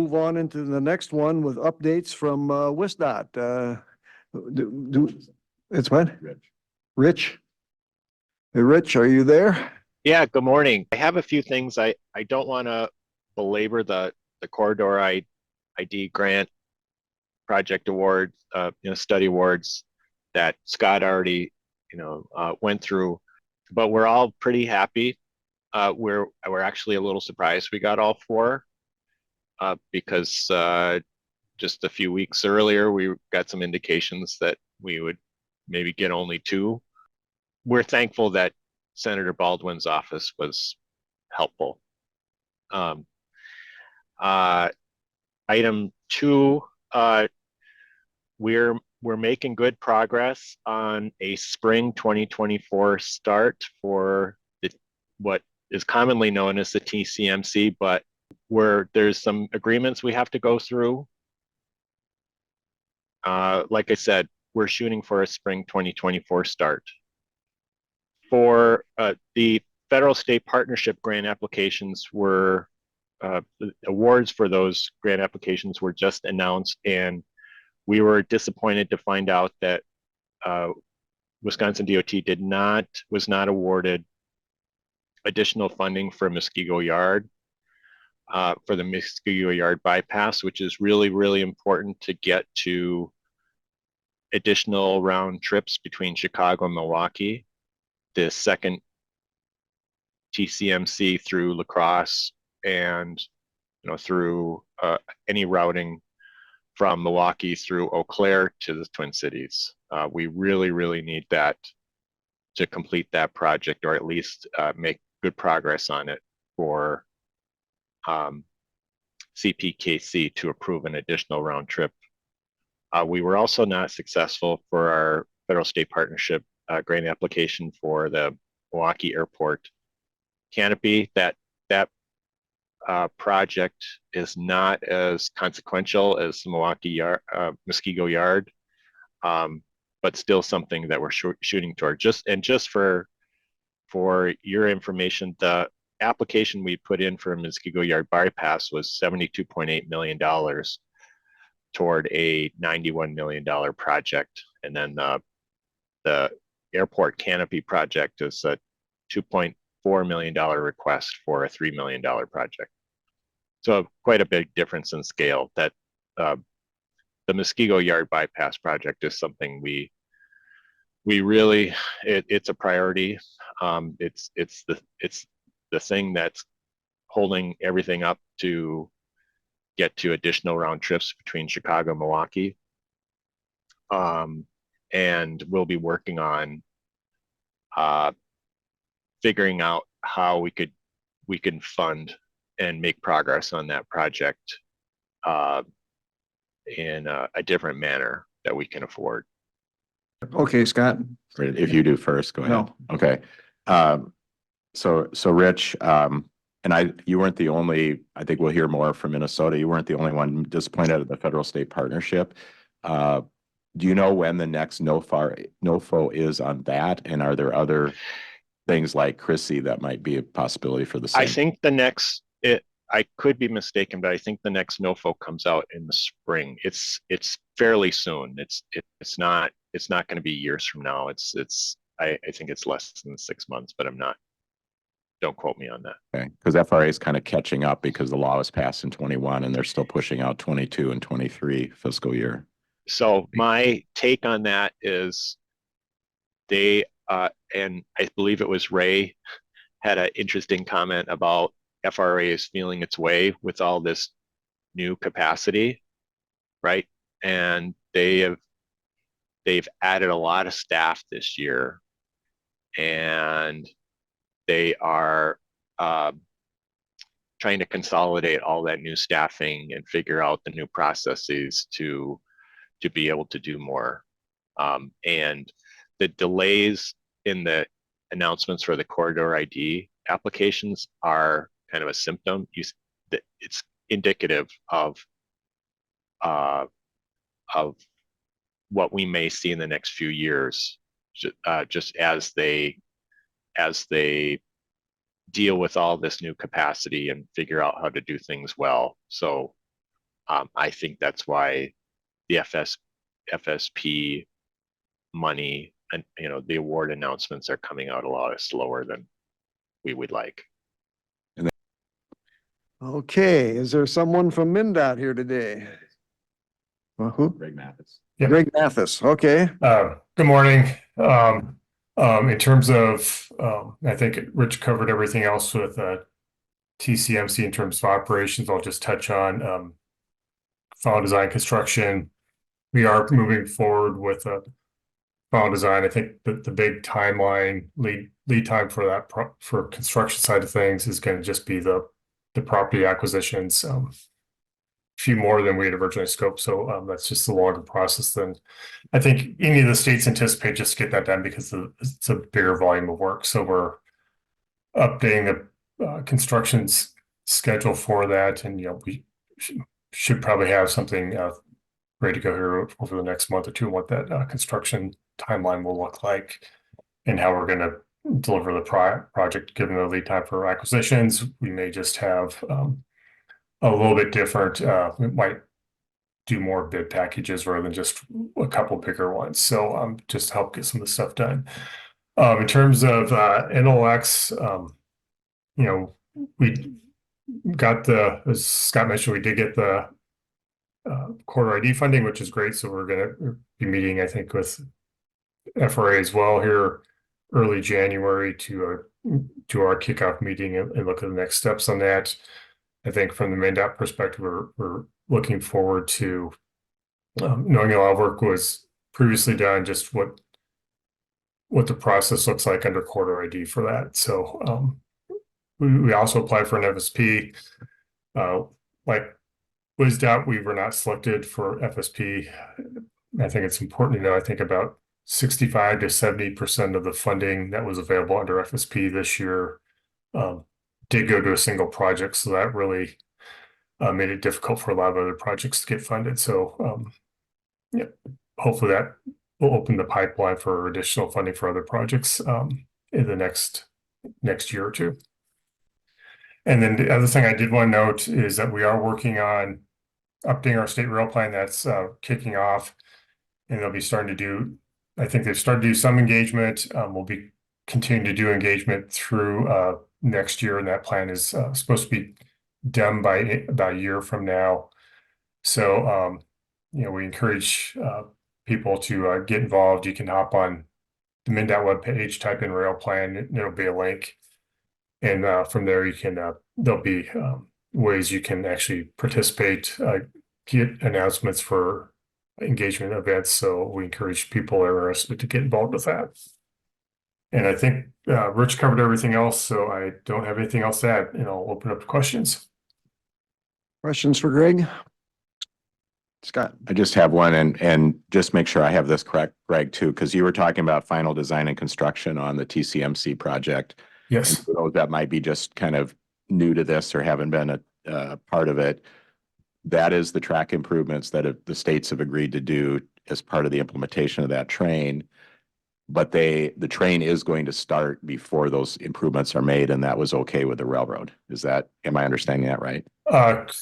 move on into the next one with updates from WSDOT. It's what? Rich? Hey, Rich, are you there? Yeah, good morning. I have a few things. I don't want to belabor the corridor ID grant project awards, study awards that Scott already, went through, but we're all pretty happy. We're actually a little surprised we got all four because just a few weeks earlier we got some indications that we would maybe get only two. We're thankful that Senator Baldwin's office was helpful. Item two, we're making good progress on a spring 2024 start for what is commonly known as the TCMC, but there's some agreements we have to go through. Like I said, we're shooting for a spring 2024 start. For the federal state partnership grant applications the awards for those grant applications were just announced, and we were disappointed to find out that Wisconsin DOT was not awarded additional funding for Muskego Yard, for the Muskego Yard bypass, which is really, really important to get to additional round trips between Chicago and Milwaukee. The second TCMC through La Crosse and through any routing from Milwaukee through Eau Claire to the Twin Cities. We really, really need that to complete that project, or at least make good progress on it for CPKC to approve an additional round trip. We were also not successful for our federal state partnership grant application for the Milwaukee Airport canopy. That project is not as consequential as the Muskego Yard, but still something that we're shooting toward. Just for your information, the application we put in for Muskego Yard bypass was $72.8 million toward a $91 million project, and then the airport canopy project is a $2.4 million request for a $3 million project. So quite a big difference in scale. That the Muskego Yard bypass project is something we really, it's a priority. It's the thing that's holding everything up to get to additional round trips between Chicago and Milwaukee. And we'll be working on figuring out how we can fund and make progress on that project in a different manner that we can afford. Okay, Scott. If you do first, go ahead. No. Okay. So Rich, and you weren't the only, I think we'll hear more from Minnesota. You weren't the only one disappointed at the federal state partnership. Do you know when the next NOFO is on that? And are there other things like Chrissy that might be a possibility for the same? I think I could be mistaken, but I think the next NOFO comes out in the spring. It's fairly soon. It's not going to be years from now. I think it's less than 6 months, but don't quote me on that. Okay, because FRA is kind of catching up because the law was passed in 21 and they're still pushing out 22 and 23 fiscal year. So my take on that is they, and I believe it was Ray, had an interesting comment about FRA is feeling its way with all this new capacity, right? And they've added a lot of staff this year, and they are trying to consolidate all that new staffing and figure out the new processes to be able to do more. And the delays in the announcements for the corridor ID applications are kind of a symptom. It's indicative of what we may see in the next few years, just as they deal with all this new capacity and figure out how to do things well. So I think that's why the FSP money and the award announcements are coming out a lot slower than we would like. Okay, is there someone from MnDOT here today? Who? Greg Mathis. Yep. Greg Mathis, okay. Good morning. In terms of, I think Rich covered everything else with TCMC in terms of operations. I'll just touch on final design construction. We are moving forward with a final design. I think that the big timeline lead time for that for construction side of things is going to just be the property acquisitions. Few more than we had originally scoped. So that's just a longer process than I think any of the states anticipate just to get that done because it's a bigger volume of work. So we're updating the construction schedule for that. And, we should probably have something ready to go here over the next month or two, what that construction timeline will look like and how we're going to deliver the project, given the lead time for acquisitions. We may just have a little bit different. We might do more bid packages rather than just a couple bigger ones. So just to help get some of the stuff done. In terms of NOx, we got as Scott mentioned, we did get the quarter ID funding, which is great. So we're going to be meeting, I think, with FRA as well here early January to do our kickoff meeting and look at the next steps on that. I think from the MnDOT perspective, we're looking forward to knowing a lot of work was previously done, just what the process looks like under quarter ID for that. So we also applied for an FSP. Like WisDOT, we were not selected for FSP. I think it's important to know, I think about 65 to 70% of the funding that was available under FSP this year did go to a single project. So that really made it difficult for a lot of other projects to get funded. So hopefully that will open the pipeline for additional funding for other projects in the next year or two. And then the other thing I did want to note is that we are working on updating our state rail plan that's kicking off, and they'll be starting to do, I think they've started to do some engagement. We'll be continuing to do engagement through next year, and that plan is supposed to be done by about a year from now. So, we encourage people to get involved. You can hop on the MnDOT webpage, type in rail plan, and there'll be a link. And from there, you can there'll be ways you can actually participate, get announcements for engagement events. So we encourage people that are interested to get involved with that. And I think Rich covered everything else, so I don't have anything else to add, and I'll open up to questions. Questions for Greg? Scott? I just have one and just make sure I have this correct, Greg, too, because you were talking about final design and construction on the TCMC project. Yes. And for those that might be just kind of new to this or haven't been a part of it, that is the track improvements that the states have agreed to do as part of the implementation of that train. But the train is going to start before those improvements are made, and that was okay with the railroad. Am I understanding that right?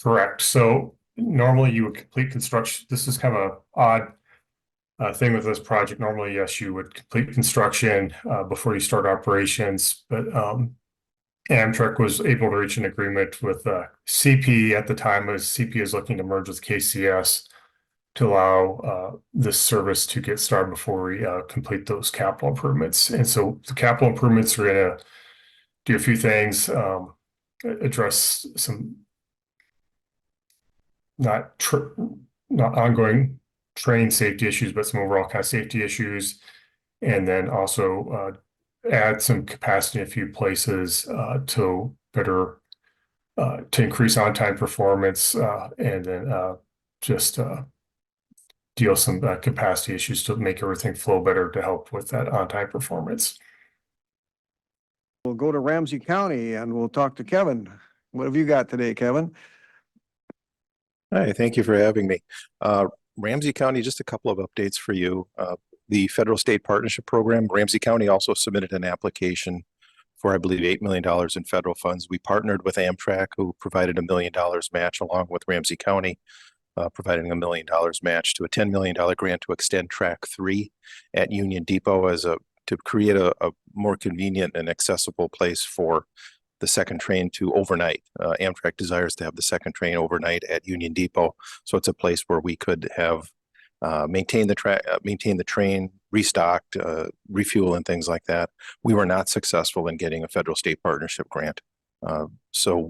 Correct. So normally you would complete construction. This is kind of an odd thing with this project. Normally, yes, you would complete construction before you start operations, but Amtrak was able to reach an agreement with CP at the time, as CP is looking to merge with KCS to allow this service to get started before we complete those capital improvements. And so the capital improvements are going to do a few things, address some not ongoing train safety issues, but some overall kind of safety issues. And then also add some capacity in a few places to better to increase on-time performance and then just deal some capacity issues to make everything flow better to help with that on-time performance. We'll go to Ramsey County and we'll talk to Kevin. What have you got today, Kevin? Hi, thank you for having me. Ramsey County, just a couple of updates for you. The Federal State Partnership Program, Ramsey County also submitted an application for, I believe, $8 million in federal funds. We partnered with Amtrak, who provided $1 million match along with Ramsey County. providing $1 million match to a $10 million grant to extend track 3 at Union Depot to create a more convenient and accessible place for the second train to overnight. Amtrak desires to have the second train overnight at Union Depot. So it's a place where we could have maintain the train, restocked, refuel and things like that. We were not successful in getting a federal state partnership grant. So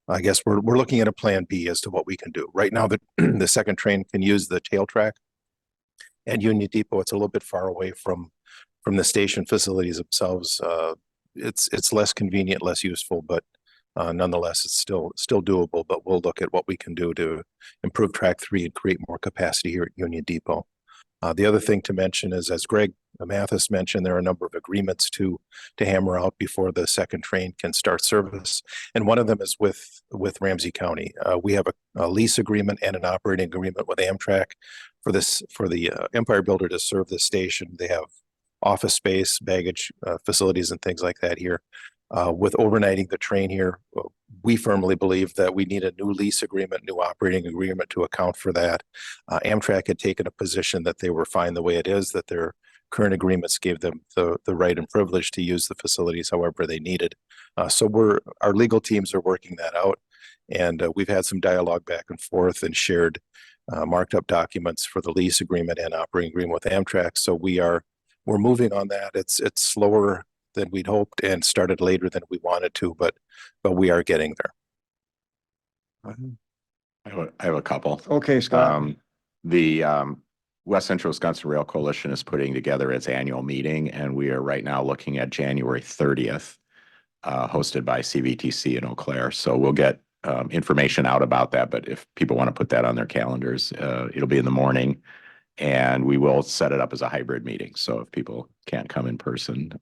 I guess we're looking at a plan B as to what we can do. Right now, the second train can use the tail track at Union Depot. It's a little bit far away from the station facilities themselves. It's less convenient, less useful, but nonetheless, it's still doable. But we'll look at what we can do to improve track 3 and create more capacity here at Union Depot. The other thing to mention is, as Greg Mathis mentioned, there are a number of agreements to hammer out before the second train can start service, and one of them is with Ramsey County. We have a lease agreement and an operating agreement with Amtrak for the Empire Builder to serve this station. They have office space, baggage facilities, and things like that here. With overnighting the train here, we firmly believe that we need a new lease agreement, new operating agreement to account for that. Amtrak had taken a position that they were fine the way it is, that their current agreements gave them the right and privilege to use the facilities however they needed. So our legal teams are working that out, and we've had some dialogue back and forth and shared marked up documents for the lease agreement and operating agreement with Amtrak. So we're moving on that. It's slower than we'd hoped and started later than we wanted to, but we are getting there. I have a couple. Okay, Scott. The West Central Wisconsin Rail Coalition is putting together its annual meeting, and we are right now looking at January 30th, hosted by CVTC in Eau Claire. So we'll get information out about that, but if people want to put that on their calendars, it'll be in the morning, and we will set it up as a hybrid meeting. So if people can't come in person,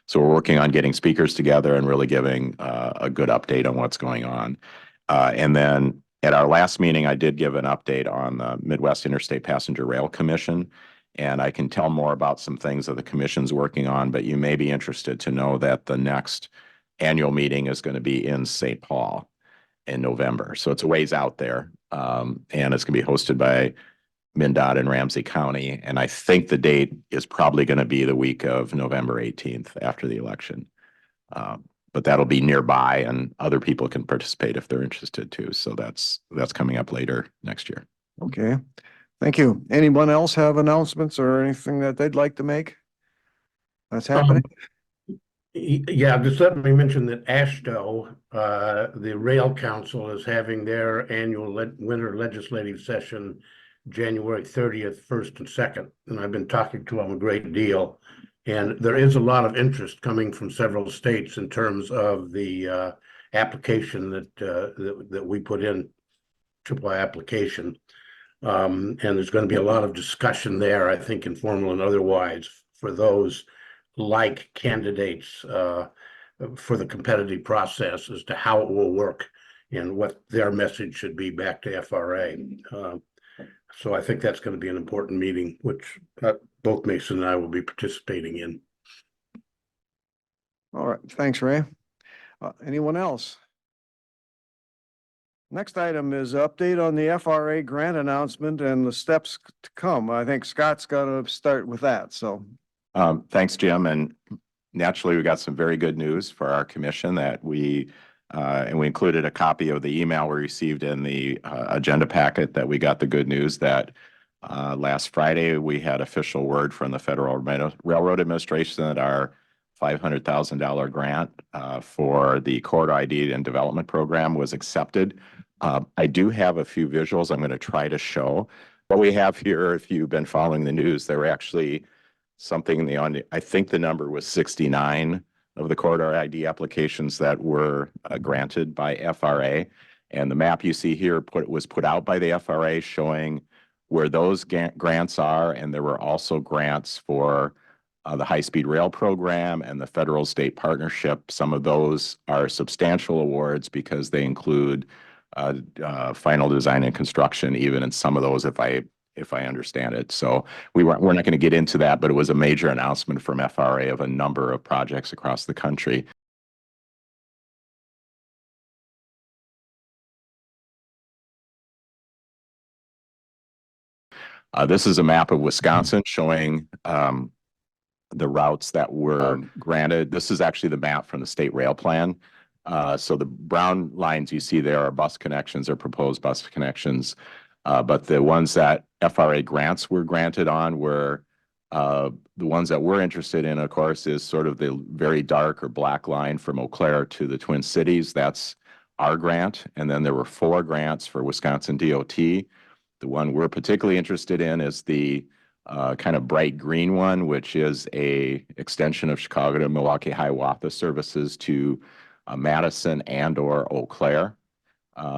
so we're working on getting speakers together and really giving a good update on what's going on. And then at our last meeting, I did give an update on the Midwest Interstate Passenger Rail Commission, and I can tell more about some things that the commission's working on, but you may be interested to know that the next annual meeting is going to be in St. Paul in November. So it's a ways out there, and it's going to be hosted by MnDOT in Ramsey County. And I think the date is probably going to be the week of November 18th after the election. But that'll be nearby, and other people can participate if they're interested too. So that's coming up later next year. Okay, thank you. Anyone else have announcements or anything that they'd like to make that's happening? Yeah, just let me mention that AASHTO, the Rail Council, is having their annual winter legislative session January 30th, 1st and 2nd. And I've been talking to them a great deal. And there is a lot of interest coming from several states in terms of the application that we put in, AAA application. And there's going to be a lot of discussion there, I think, informal and otherwise, for those like candidates for the competitive process as to how it will work and what their message should be back to FRA. So I think that's going to be an important meeting, which both Mason and I will be participating in. All right, thanks, Ray. Anyone else? Next item is update on the FRA grant announcement and the steps to come. I think Scott's got to start with that, so. Thanks, Jim. And naturally, we got some very good news for our commission that and we included a copy of the email we received in the agenda packet that we got the good news that last Friday we had official word from the Federal Railroad Administration that our $500,000 grant for the Corridor ID and Development Program was accepted. I do have a few visuals I'm going to try to show. What we have here, if you've been following the news, there were actually something I think the number was 69 of the Corridor ID applications that were granted by FRA. And the map you see here was put out by the FRA showing where those grants are. And there were also grants for the high-speed rail program and the federal state partnership. Some of those are substantial awards because they include final design and construction, even in some of those, if I understand it. So we're not going to get into that, but it was a major announcement from FRA of a number of projects across the country. This is a map of Wisconsin showing the routes that were granted. This is actually the map from the state rail plan. So the brown lines you see there are bus connections or proposed bus connections. But the ones that FRA grants were granted on were the ones that we're interested in, of course, is sort of the very dark or black line from Eau Claire to the Twin Cities. That's our grant. And then there were 4 grants for Wisconsin DOT. The one we're particularly interested in is the kind of bright green one, which is a extension of Chicago to Milwaukee Hiawatha services to Madison and or Eau Claire.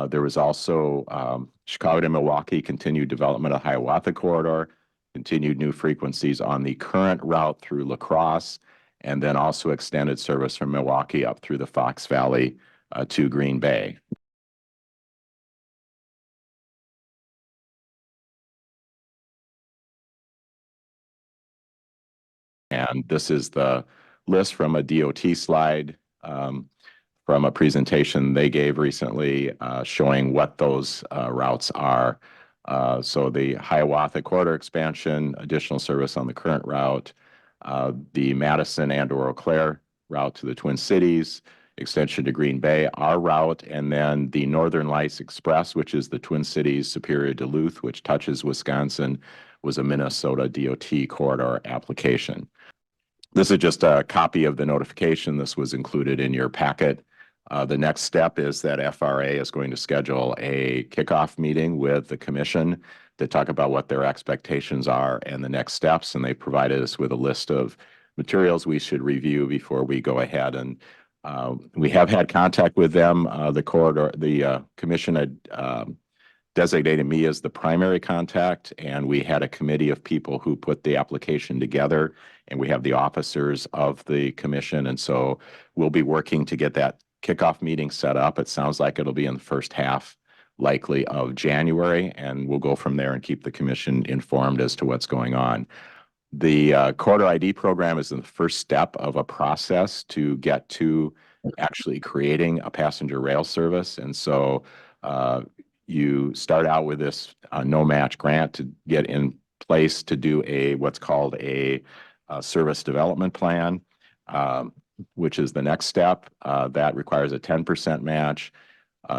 There was also Chicago to Milwaukee continued development of Hiawatha corridor, continued new frequencies on the current route through La Crosse, and then also extended service from Milwaukee up through the Fox Valley to Green Bay. And this is the list from a DOT slide from a presentation they gave recently showing what those routes are. So the Hiawatha corridor expansion, additional service on the current route, the Madison and or Eau Claire route to the Twin Cities, extension to Green Bay, our route, and then the Northern Lights Express, which is the Twin Cities Superior Duluth, which touches Wisconsin, was a Minnesota DOT corridor application. This is just a copy of the notification. This was included in your packet. The next step is that FRA is going to schedule a kickoff meeting with the commission to talk about what their expectations are and the next steps. And they provided us with a list of materials we should review before we go ahead. And we have had contact with them. The commission had designated me as the primary contact, and we had a committee of people who put the application together, and we have the officers of the commission. And so we'll be working to get that kickoff meeting set up. It sounds like it'll be in the first half, likely, of January, and we'll go from there and keep the commission informed as to what's going on. The corridor ID program is the first step of a process to get to actually creating a passenger rail service. And so you start out with this no match grant to get in place to do what's called a service development plan, which is the next step. That requires a 10% match.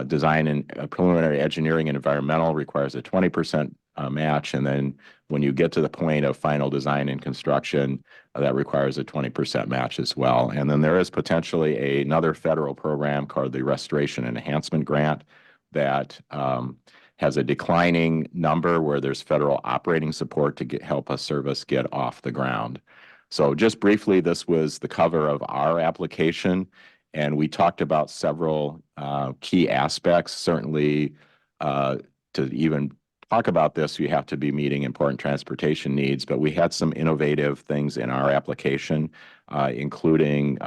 Design and preliminary engineering and environmental requires a 20% match. And then when you get to the point of final design and construction, that requires a 20% match as well. And then there is potentially another federal program called the Restoration and Enhancement Grant that has a declining number where there's federal operating support to help a service get off the ground. So just briefly, this was the cover of our application, and we talked about several key aspects. Certainly, to even talk about this, you have to be meeting important transportation needs, but we had some innovative things in our application, including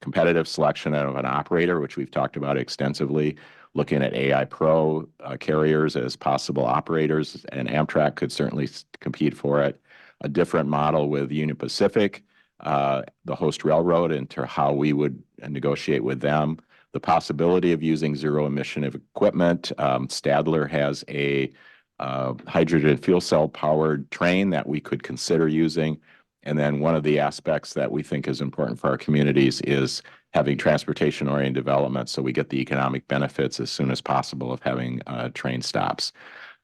competitive selection of an operator, which we've talked about extensively, looking at AI Pro carriers as possible operators, and Amtrak could certainly compete for it. A different model with Union Pacific, the host railroad, into how we would negotiate with them. The possibility of using zero emission of equipment. Stadler has a hydrogen fuel cell powered train that we could consider using. And then one of the aspects that we think is important for our communities is having transportation-oriented development so we get the economic benefits as soon as possible of having train stops.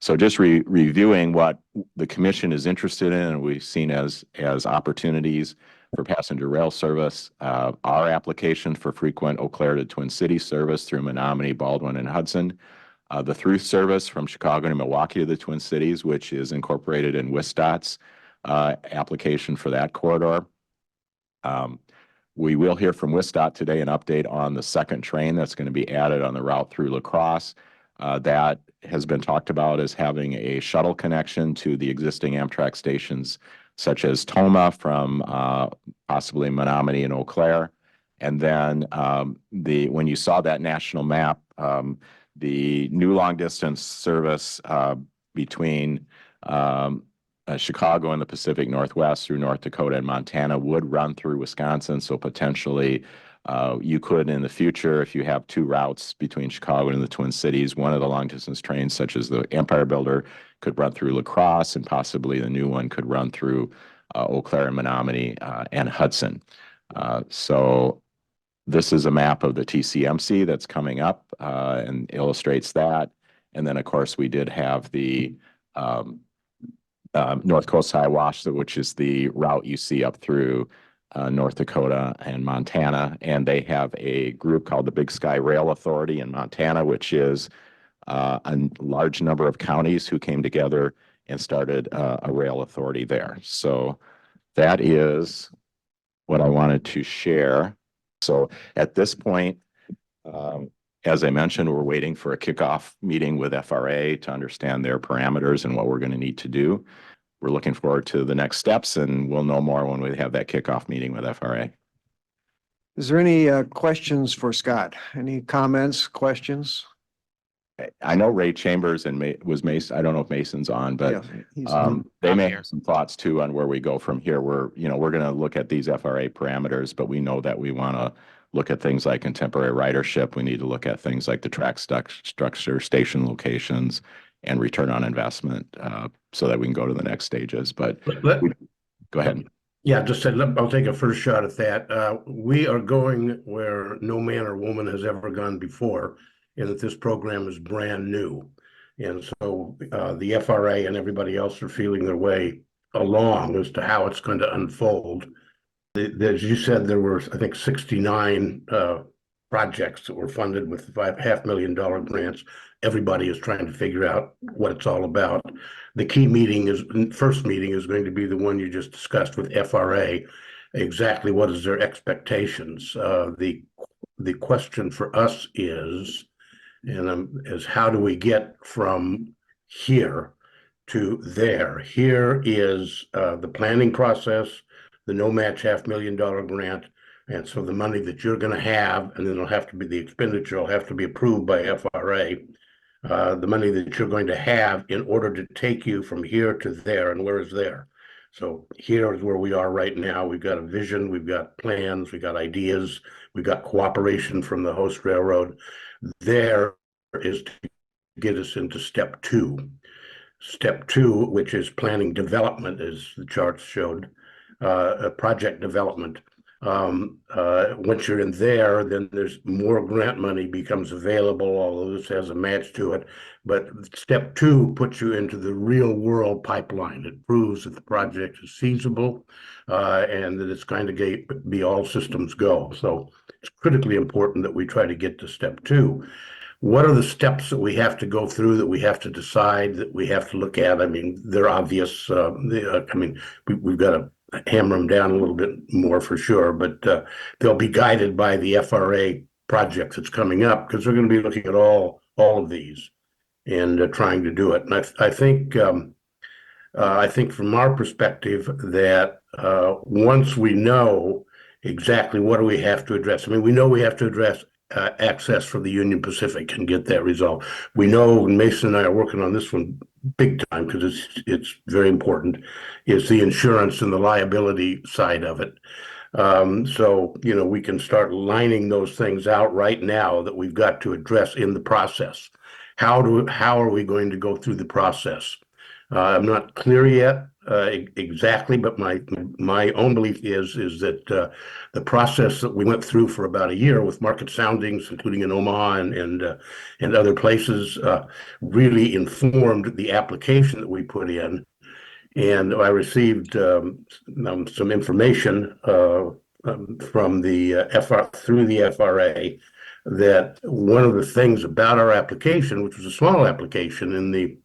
So just reviewing what the commission is interested in and we've seen as opportunities for passenger rail service, our application for frequent Eau Claire to Twin Cities service through Menominee, Baldwin, and Hudson, the through service from Chicago to Milwaukee to the Twin Cities, which is incorporated in WSDOT's application for that corridor. We will hear from WSDOT today an update on the second train that's going to be added on the route through La Crosse. That has been talked about as having a shuttle connection to the existing Amtrak stations, such as Toma from possibly Menominee and Eau Claire. And then when you saw that national map, the new long distance service between Chicago and the Pacific Northwest through North Dakota and Montana would run through Wisconsin. So potentially You could in the future, if you have two routes between Chicago and the Twin Cities, one of the long distance trains, such as the Empire Builder, could run through La Crosse, and possibly the new one could run through Eau Claire and Menominee and Hudson. So this is a map of the TCMC that's coming up and illustrates that. And then, of course, we did have the North Coast High Wash, which is the route you see up through North Dakota and Montana. And they have a group called the Big Sky Rail Authority in Montana, which is a large number of counties who came together and started a rail authority there. So that is what I wanted to share. So at this point, as I mentioned, we're waiting for a kickoff meeting with FRA to understand their parameters and what we're going to need to do. We're looking forward to the next steps, and we'll know more when we have that kickoff meeting with FRA. Is there any questions for Scott? Any comments, questions? I know Ray Chambers was Mason. I don't know if Mason's on, but Yeah, he's they I'm may here. have some thoughts too on where we go from here. We're going to look at these FRA parameters, but we know that we want to look at things like contemporary ridership. We need to look at things like the track structure, station locations, and return on investment, so that we can go to the next stages. But go ahead. Yeah, just said, I'll take a first shot at that. We are going where no man or woman has ever gone before, and that this program is brand new. And so the FRA and everybody else are feeling their way along as to how it's going to unfold. As you said, there were, I think, 69 projects that were funded with $500,000 grants. Everybody is trying to figure out what it's all about. The key first meeting is going to be the one you just discussed with FRA. Exactly what is their expectations? The question for us is how do we get from here to there? Here is the planning process, the no match $500,000 grant. And so the money that you're going to have, and then it'll have to be the expenditure will have to be approved by FRA. The money that you're going to have in order to take you from here to there, and where is there? So here is where we are right now. We've got a vision, we've got plans, we've got ideas, we've got cooperation from the host railroad. There is to get us into step two. Step two, which is planning development, as the charts showed, project development. Once you're in there, then there's more grant money becomes available, although this has a match to it. But step two puts you into the real world pipeline. It proves that the project is feasible and that it's going to be all systems go. So it's critically important that we try to get to step two. What are the steps that we have to go through, that we have to decide, that we have to look at? I mean, they're obvious. We've got to hammer them down a little bit more for sure, but they'll be guided by the FRA project that's coming up, because we're going to be looking at all of these and trying to do it. And I think from our perspective that once we know exactly what do we have to address, I mean, we know we have to address access for the Union Pacific and get that resolved. We know, and Mason and I are working on this one big time because it's very important, is the insurance and the liability side of it. So, we can start lining those things out right now that we've got to address in the process. How are we going to go through the process? I'm not clear yet exactly, but my own belief is that the process that we went through for about a year with market soundings, including in Omaha and other places, really informed the application that we put in. And I received some information from through the FRA, that one of the things about our application, which was a small application in the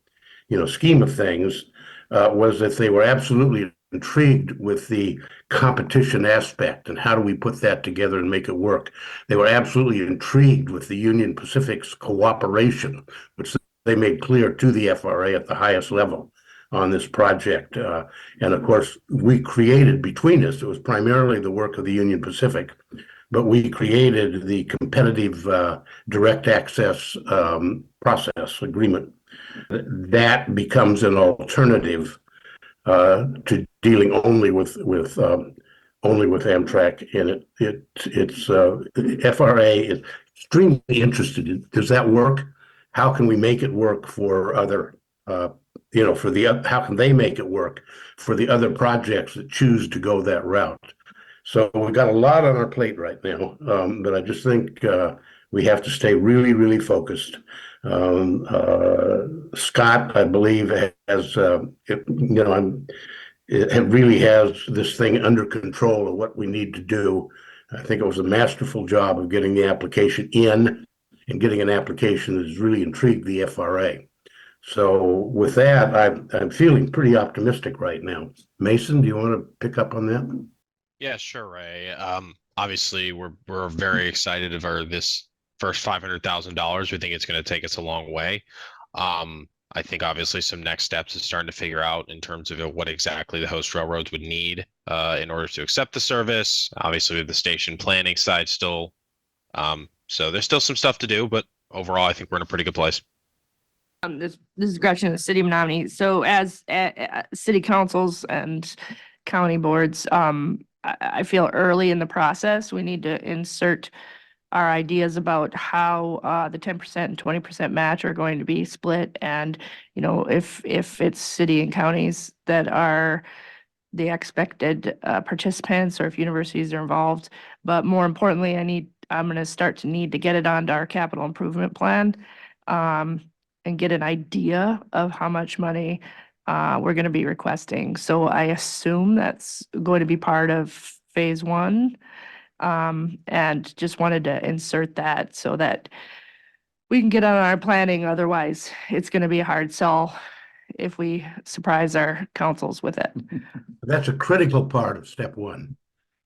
scheme of things, was that they were absolutely intrigued with the competition aspect and how do we put that together and make it work. They were absolutely intrigued with the Union Pacific's cooperation, which they made clear to the FRA at the highest level on this project. And of course, we created between us, it was primarily the work of the Union Pacific, but we created the competitive direct access process agreement. That becomes an alternative to dealing only with only with Amtrak in it. It's FRA is extremely interested in, does that work? How can we make it work for other, how can they make it work for the other projects that choose to go that route? So we've got a lot on our plate right now, but I just think we have to stay really, really focused. Scott, I believe, has, it really has this thing under control of what we need to do. I think it was a masterful job of getting the application in and getting an application that has really intrigued the FRA. So with that, I'm feeling pretty optimistic right now. Mason, do you want to pick up on that? Yeah, sure, Ray. Obviously, we're very excited about this first $500,000. We think it's going to take us a long way. I think obviously some next steps is starting to figure out in terms of what exactly the host railroads would need in order to accept the service. Obviously, the station planning side still, so there's still some stuff to do, but overall, I think we're in a pretty good place. This is Gretchen, the city of Menominee. So as city councils and county boards, I feel early in the process, we need to insert our ideas about how the 10% and 20% match are going to be split. And, if it's city and counties that are the expected participants, or if universities are involved. But more importantly, I'm going to start to need to get it onto our capital improvement plan, and get an idea of how much money we're going to be requesting. So I assume that's going to be part of phase one. And just wanted to insert that so that we can get on our planning. Otherwise, it's going to be a hard sell if we surprise our councils with it. That's a critical part of step one,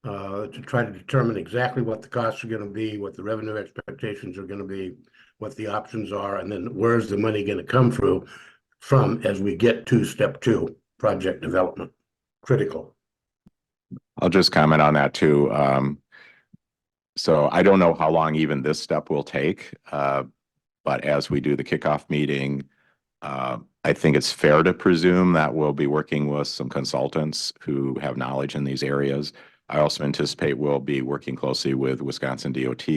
to try to determine exactly what the costs are going to be, what the revenue expectations are going to be, what the options are, and then where's the money going to come from as we get to step two, project development. Critical. I'll just comment on that too. So I don't know how long even this step will take, but as we do the kickoff meeting, I think it's fair to presume that we'll be working with some consultants who have knowledge in these areas. I also anticipate we'll be working closely with Wisconsin DOT,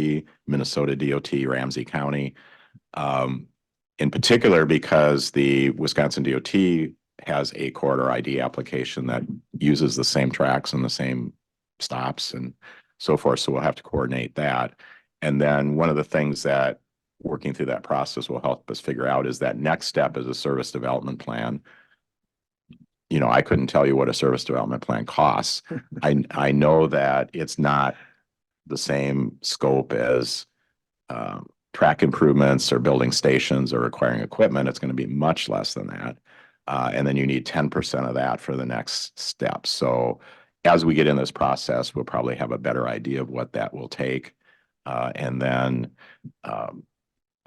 Minnesota DOT, Ramsey County, in particular because the Wisconsin DOT has a corridor ID application that uses the same tracks and the same stops and so forth. So we'll have to coordinate that. And then one of the things that working through that process will help us figure out is that next step is a service development plan. I couldn't tell you what a service development plan costs. I know that it's not the same scope as track improvements or building stations or acquiring equipment. It's going to be much less than that. And then you need 10% of that for the next step. So as we get in this process, we'll probably have a better idea of what that will take. And then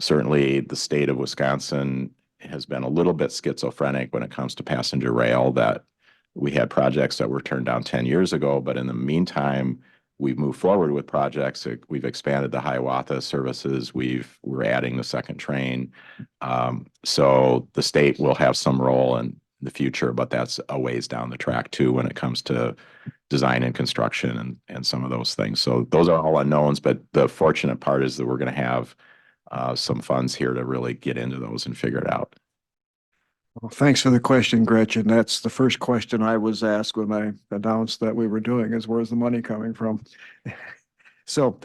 certainly the state of Wisconsin has been a little bit schizophrenic when it comes to passenger rail, that we had projects that were turned down 10 years ago, but in the meantime, we've moved forward with projects. We've expanded the Hiawatha services. We're adding the second train. So the state will have some role in the future, but that's a ways down the track too when it comes to design and construction and some of those things. So those are all unknowns, but the fortunate part is that we're going to have some funds here to really get into those and figure it out. Well, thanks for the question, Gretchen. That's the first question I was asked when I announced that we were doing is where's the money coming from? So